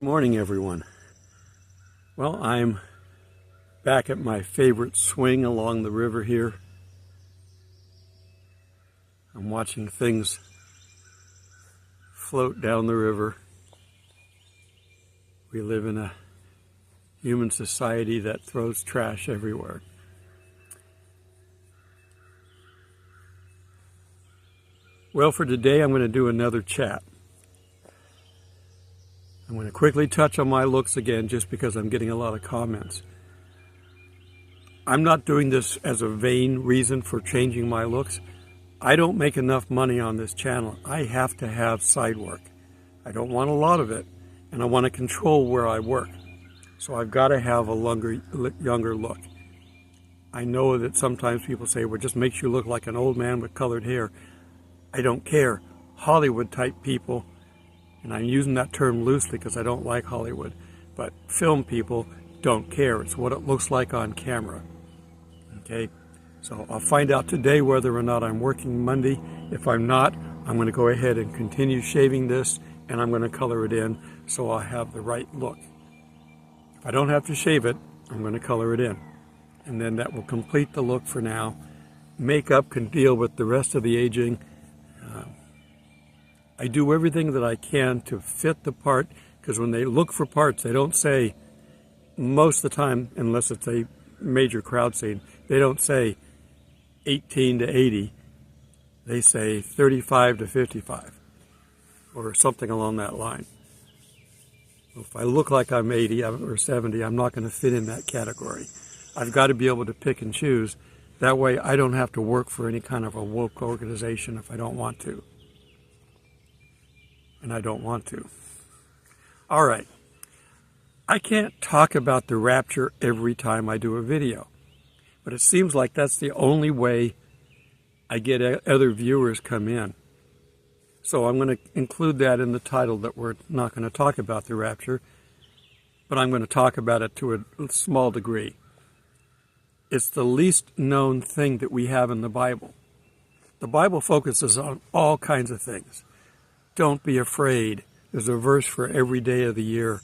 Good morning, everyone. Well, I'm back at my favorite swing along the river here. I'm watching things float down the river. We live in a human society that throws trash everywhere. Well, for today, I'm going to do another chat. I'm going to quickly touch on my looks again just because I'm getting a lot of comments. I'm not doing this as a vain reason for changing my looks. I don't make enough money on this channel. I have to have side work. I don't want a lot of it, and I want to control where I work. So I've got to have a younger look. I know that sometimes people say, well, it just makes you look like an old man with colored hair. I don't care. Hollywood type people, and I'm using that term loosely because I don't like Hollywood, but film people don't care. It's what it looks like on camera. Okay, so I'll find out today whether or not I'm working Monday. If I'm not, I'm going to go ahead and continue shaving this, and I'm going to color it in so I'll have the right look. If I don't have to shave it, I'm going to color it in, and then that will complete the look for now. Makeup can deal with the rest of the aging. I do everything that I can to fit the part, because when they look for parts, they don't say, most of the time, unless it's a major crowd scene, they don't say 18 to 80. They say 35 to 55, or something along that line. If I look like I'm 80 or 70, I'm not going to fit in that category. I've got to be able to pick and choose. That way I don't have to work for any kind of a woke organization if I don't want to. And I don't want to. All right. I can't talk about the rapture every time I do a video, but it seems like that's the only way I get other viewers come in. So I'm going to include that in the title, that we're not going to talk about the rapture, but I'm going to talk about it to a small degree. It's the least known thing that we have in the Bible. The Bible focuses on all kinds of things. Don't be afraid. There's a verse for every day of the year.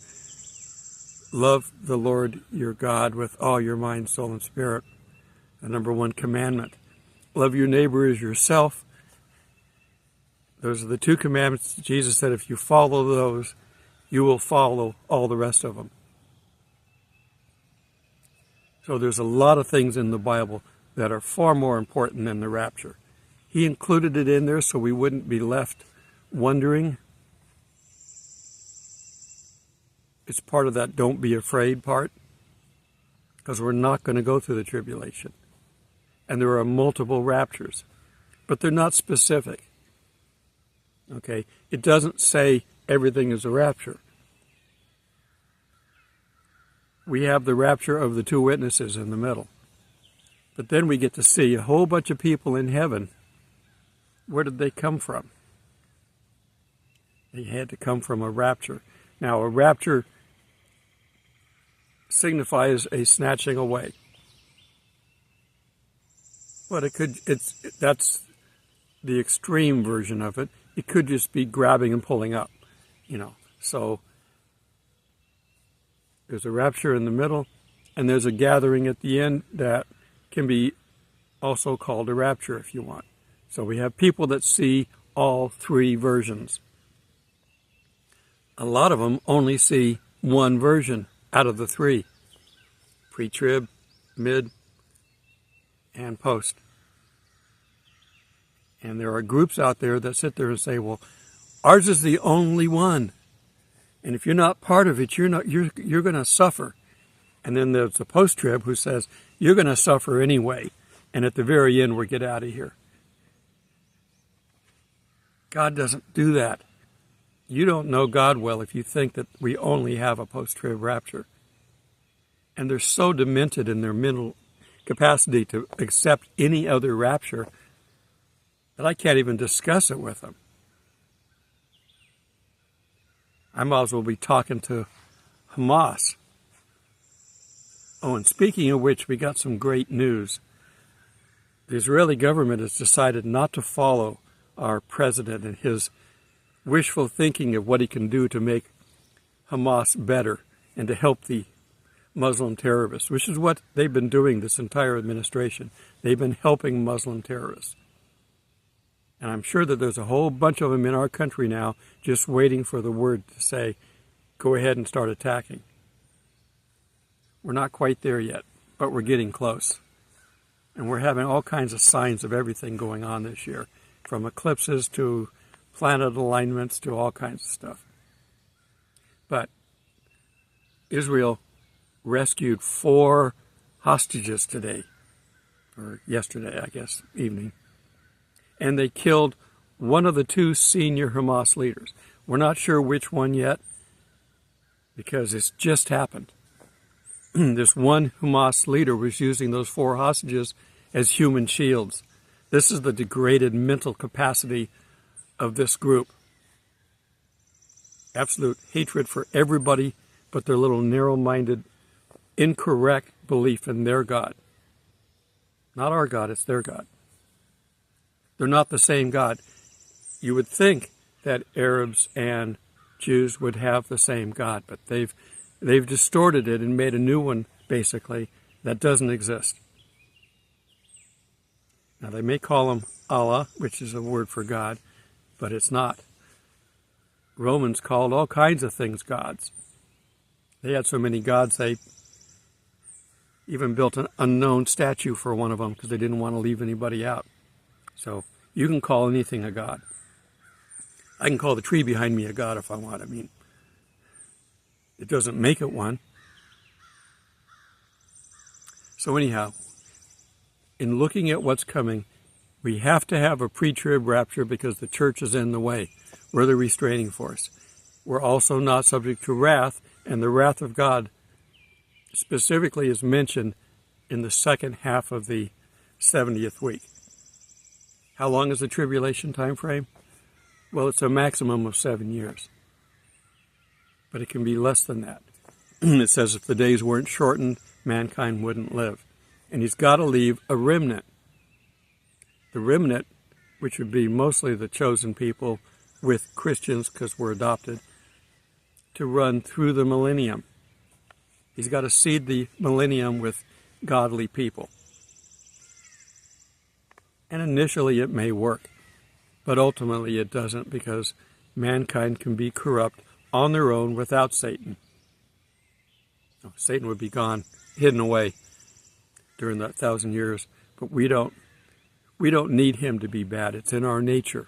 Love the Lord your God with all your mind, soul, and spirit. The number one commandment. Love your neighbor as yourself. Those are the two commandments. Jesus said if you follow those, you will follow all the rest of them. So there's a lot of things in the Bible that are far more important than the rapture. He included it in there so we wouldn't be left wondering. It's part of that don't be afraid part, because we're not going to go through the tribulation. And there are multiple raptures, but they're not specific. Okay, it doesn't say everything is a rapture. We have the rapture of the two witnesses in the middle. But then we get to see a whole bunch of people in heaven. Where did they come from? They had to come from a rapture. Now, a rapture signifies a snatching away. But that's the extreme version of it. It could just be grabbing and pulling up, So there's a rapture in the middle, and there's a gathering at the end that can be also called a rapture if you want. So we have people that see all three versions. A lot of them only see one version out of the three: pre-trib, mid, and post. And there are groups out there that sit there and say, well, ours is the only one. And if you're not part of it, you're going to suffer. And then there's the post-trib who says, you're going to suffer anyway. And at the very end, we'll get out of here. God doesn't do that. You don't know God well if you think that we only have a post-trib rapture. And they're so demented in their mental capacity to accept any other rapture that I can't even discuss it with them. I might as well be talking to Hamas. Oh, and speaking of which, we got some great news. The Israeli government has decided not to follow our president and his wishful thinking of what he can do to make Hamas better and to help the Muslim terrorists, which is what they've been doing this entire administration. They've been helping Muslim terrorists. And I'm sure that there's a whole bunch of them in our country now just waiting for the word to say, go ahead and start attacking. We're not quite there yet, but we're getting close. And we're having all kinds of signs of everything going on this year, from eclipses to planet alignments to all kinds of stuff. But Israel rescued 4 hostages today, or yesterday, I guess, evening. And they killed one of the 2 senior Hamas leaders. We're not sure which one yet, because it's just happened. This one Hamas leader was using those 4 hostages as human shields. This is the degraded mental capacity of this group. Absolute hatred for everybody but their little narrow-minded, incorrect belief in their God. Not our God, it's their God. They're not the same God. You would think that Arabs and Jews would have the same God, but they've distorted it and made a new one, basically, that doesn't exist. Now, they may call him Allah, which is a word for God, but it's not. Romans called all kinds of things gods. They had so many gods, they even built an unknown statue for one of them because they didn't want to leave anybody out. So you can call anything a god. I can call the tree behind me a god if I want. I mean, it doesn't make it one. So anyhow, in looking at what's coming, we have to have a pre-trib rapture because the church is in the way. We're the restraining force. We're also not subject to wrath, and the wrath of God specifically is mentioned in the second half of the 70th week. How long is the tribulation time frame? Well, it's a maximum of 7 years. But it can be less than that. It says if the days weren't shortened, mankind wouldn't live. And he's got to leave a remnant. The remnant, which would be mostly the chosen people with Christians because we're adopted, to run through the millennium. He's got to seed the millennium with godly people. And initially it may work, but ultimately it doesn't because mankind can be corrupt on their own without Satan. Satan would be gone, hidden away during that 1,000 years, but we don't need him to be bad. It's in our nature.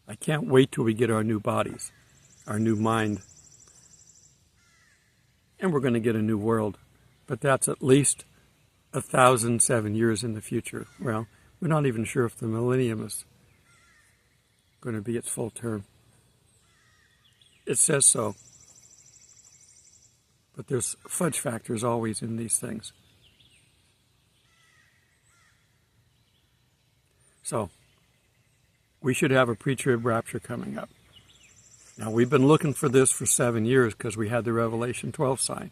I can't wait till we get our new bodies, our new mind. And we're going to get a new world. But that's at least 1,007 years in the future. Well, we're not even sure if the millennium is going to be its full term. It says so. But there's fudge factors always in these things. So, we should have a pre-trib rapture coming up. Now, we've been looking for this for 7 years because we had the Revelation 12 sign.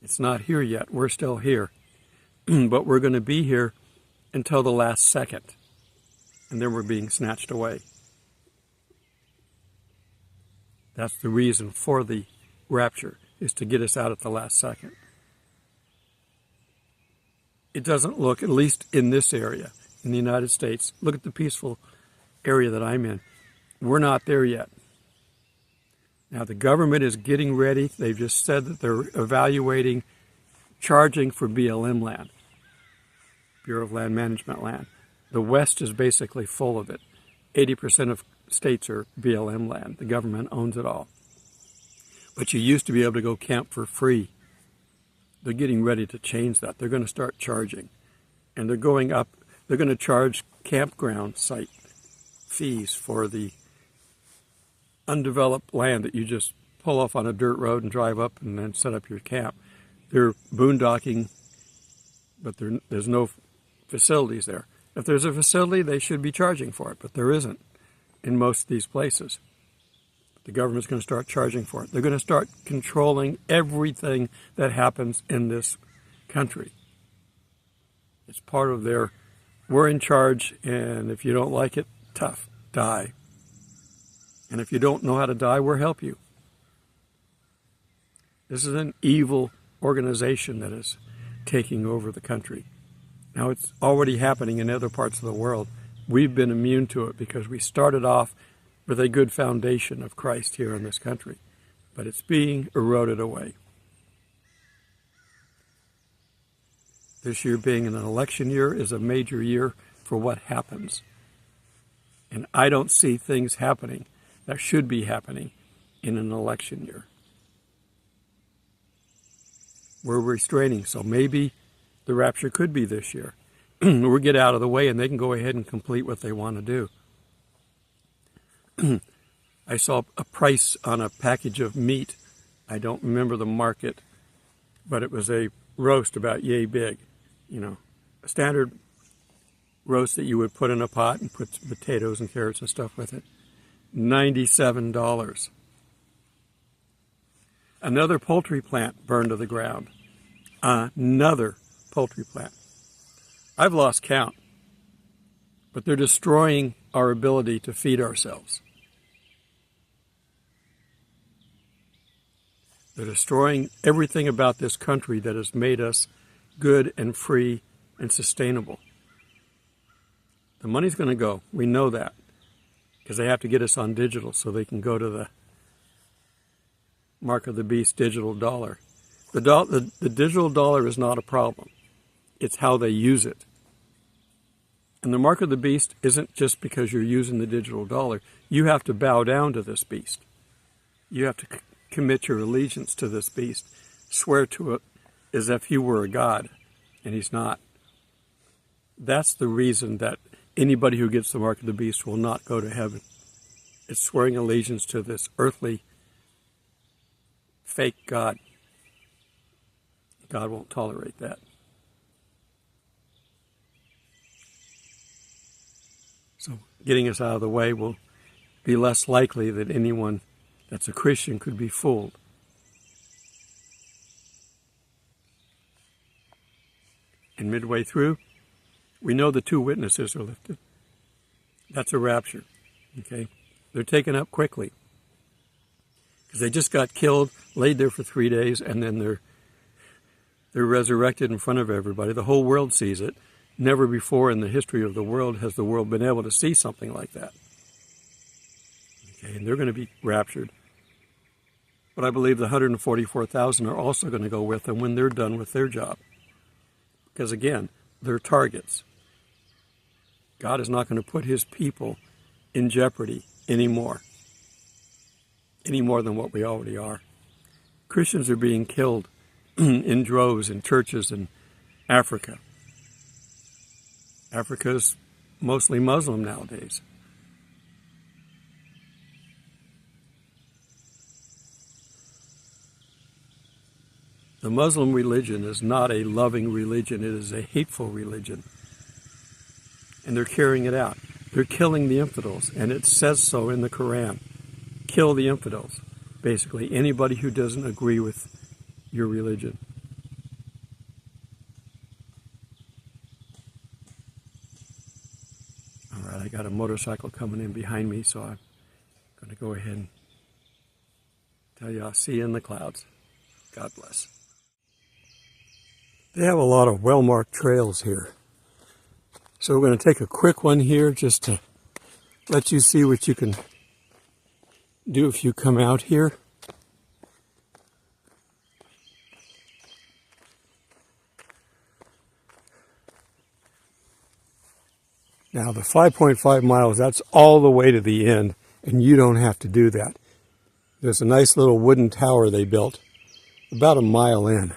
It's not here yet. We're still here. But we're going to be here until the last second. And then we're being snatched away. That's the reason for the rapture, is to get us out at the last second. It doesn't look, at least in this area, in the United States, look at the peaceful area that I'm in. We're not there yet. Now, the government is getting ready. They've just said that they're evaluating charging for BLM land, Bureau of Land Management land. The West is basically full of it. 80% of states are BLM land. The government owns it all. But you used to be able to go camp for free. They're getting ready to change that. They're going to start charging. And they're going up. They're going to charge campground site fees for the undeveloped land that you just pull off on a dirt road and drive up and then set up your camp. They're boondocking, but there's no facilities there. If there's a facility, they should be charging for it, but there isn't in most of these places. The government's going to start charging for it. They're going to start controlling everything that happens in this country. It's part of their, we're in charge, and if you don't like it, tough, die. And if you don't know how to die, we'll help you. This is an evil organization that is taking over the country. Now, it's already happening in other parts of the world. We've been immune to it because we started off with a good foundation of Christ here in this country. But it's being eroded away. This year being an election year is a major year for what happens. And I don't see things happening that should be happening in an election year. We're restraining, so maybe the rapture could be this year. We'll get out of the way and they can go ahead and complete what they want to do. I saw a price on a package of meat. I don't remember the market, but it was a roast about yay big. You know, a standard roast that you would put in a pot and put some potatoes and carrots and stuff with it. $97. Another poultry plant burned to the ground. Another poultry plant. I've lost count, but they're destroying our ability to feed ourselves. They're destroying everything about this country that has made us good and free and sustainable. The money's going to go. We know that because they have to get us on digital so they can go to the mark of the beast digital dollar. The digital dollar is not a problem. It's how they use it. And the mark of the beast isn't just because you're using the digital dollar. You have to bow down to this beast. You have to commit your allegiance to this beast. Swear to it as if you were a god, and he's not. That's the reason that anybody who gets the mark of the beast will not go to heaven. It's swearing allegiance to this earthly, fake god. God won't tolerate that. So getting us out of the way will be less likely that anyone that's a Christian could be fooled. And midway through, we know the 2 witnesses are lifted. That's a rapture, okay? They're taken up quickly because they just got killed, laid there for 3 days, and then they're resurrected in front of everybody. The whole world sees it. Never before in the history of the world has the world been able to see something like that. Okay, and they're going to be raptured. But I believe the 144,000 are also going to go with them when they're done with their job. Because again, they're targets. God is not going to put his people in jeopardy anymore. Any more than what we already are. Christians are being killed in droves in churches in Africa. Africa is mostly Muslim nowadays. The Muslim religion is not a loving religion. It is a hateful religion. And they're carrying it out. They're killing the infidels, and it says so in the Quran. Kill the infidels. Basically, anybody who doesn't agree with your religion. All right, I got a motorcycle coming in behind me, so I'm going to go ahead and tell you I'll see you in the clouds. God bless. They have a lot of well-marked trails here. So we're going to take a quick one here just to let you see what you can do if you come out here. Now the 5.5 miles, that's all the way to the end, and you don't have to do that. There's a nice little wooden tower they built about a mile in.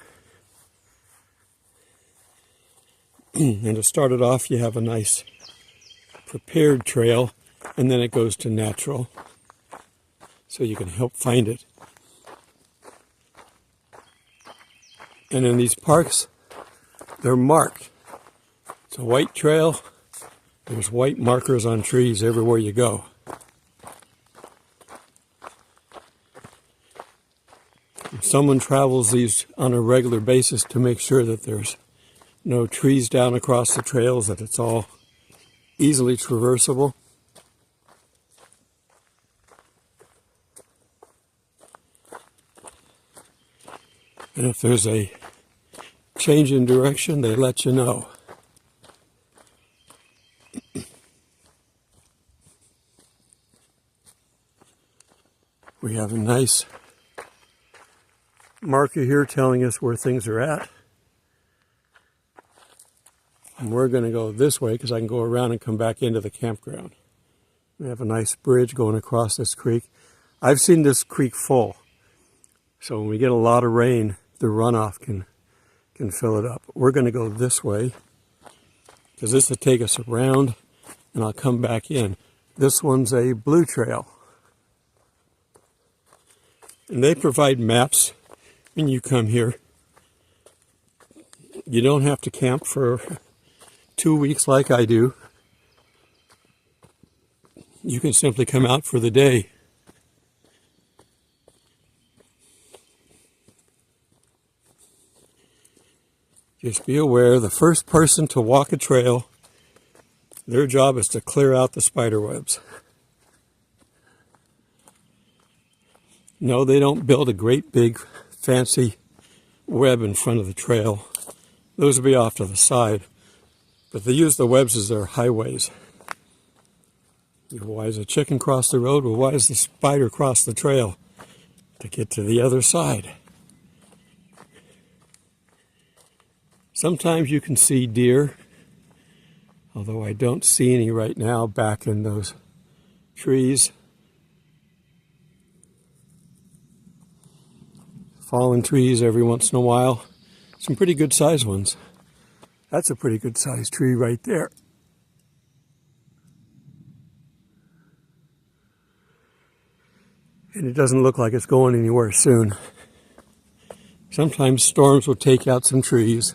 And to start it off, you have a nice prepared trail, and then it goes to natural, so you can help find it. And in these parks, they're marked. It's a white trail. There's white markers on trees everywhere you go. Someone travels these on a regular basis to make sure that there's no trees down across the trails, that it's all easily traversable. And if there's a change in direction, they let you know. We have a nice marker here telling us where things are at. And we're going to go this way because I can go around and come back into the campground. We have a nice bridge going across this creek. I've seen this creek full. So when we get a lot of rain, the runoff can fill it up. We're going to go this way because this will take us around and I'll come back in. This one's a blue trail. And they provide maps when you come here. You don't have to camp for 2 weeks like I do. You can simply come out for the day. Just be aware, the first person to walk a trail, their job is to clear out the spider webs. No, they don't build a great big fancy web in front of the trail. Those will be off to the side. But they use the webs as their highways. Why does a chicken cross the road? Well, why does the spider cross the trail? To get to the other side. Sometimes you can see deer, although I don't see any right now back in those trees. Fallen trees every once in a while. Some pretty good sized ones. That's a pretty good sized tree right there. And it doesn't look like it's going anywhere soon. Sometimes storms will take out some trees.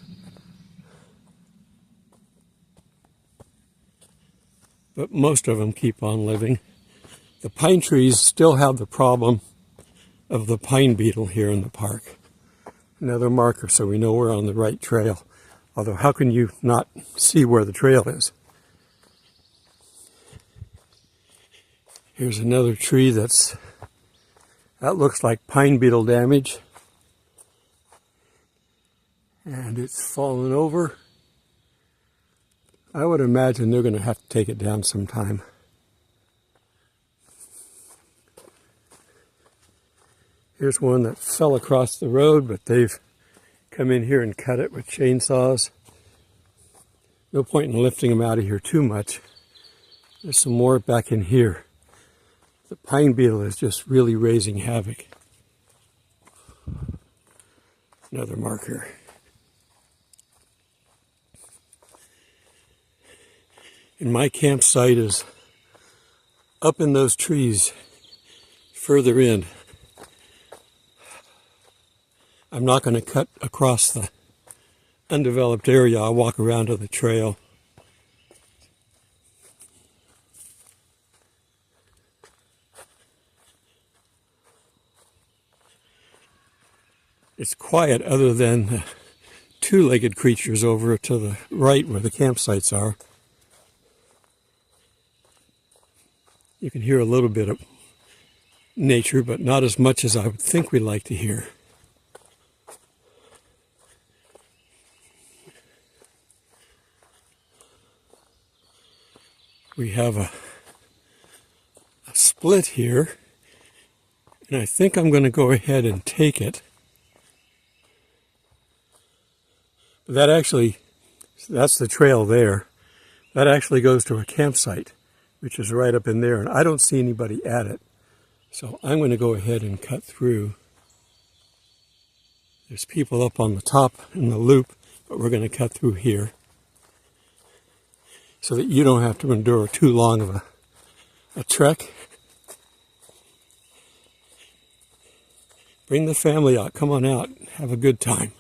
But most of them keep on living. The pine trees still have the problem of the pine beetle here in the park. Another marker so we know we're on the right trail. Although how can you not see where the trail is? Here's another tree that looks like pine beetle damage. And it's fallen over. I would imagine they're going to have to take it down sometime. Here's one that fell across the road, but they've come in here and cut it with chainsaws. No point in lifting them out of here too much. There's some more back in here. The pine beetle is just really raising havoc. Another marker. And my campsite is up in those trees further in. I'm not going to cut across the undeveloped area. I'll walk around to the trail. It's quiet other than the two-legged creatures over to the right where the campsites are. You can hear a little bit of nature, but not as much as I would think we'd like to hear. We have a split here, and I think I'm going to go ahead and take it. That's the trail there. That actually goes to a campsite, which is right up in there, and I don't see anybody at it. So I'm going to go ahead and cut through. There's people up on the top in the loop, but we're going to cut through here so that you don't have to endure too long of a trek. Bring the family out. Come on out. Have a good time.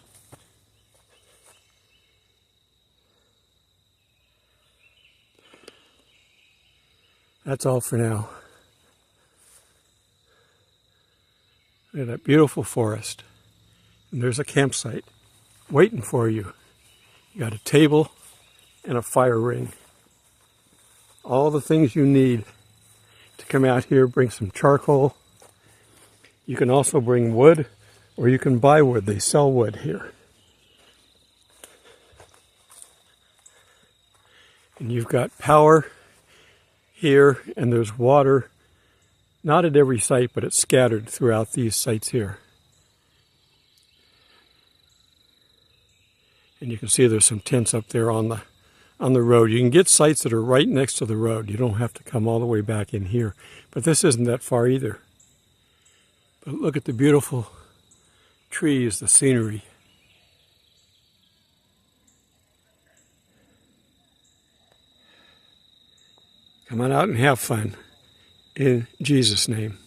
That's all for now. Look at that beautiful forest. And there's a campsite waiting for you. You got a table and a fire ring. All the things you need to come out here. Bring some charcoal. You can also bring wood. or you can buy wood. They sell wood here. And you've got power here, and there's water, not at every site, but it's scattered throughout these sites here. And you can see there's some tents up there on the road. You can get sites that are right next to the road. You don't have to come all the way back in here. But this isn't that far either. But look at the beautiful trees, the scenery. Come on out and have fun in Jesus' name.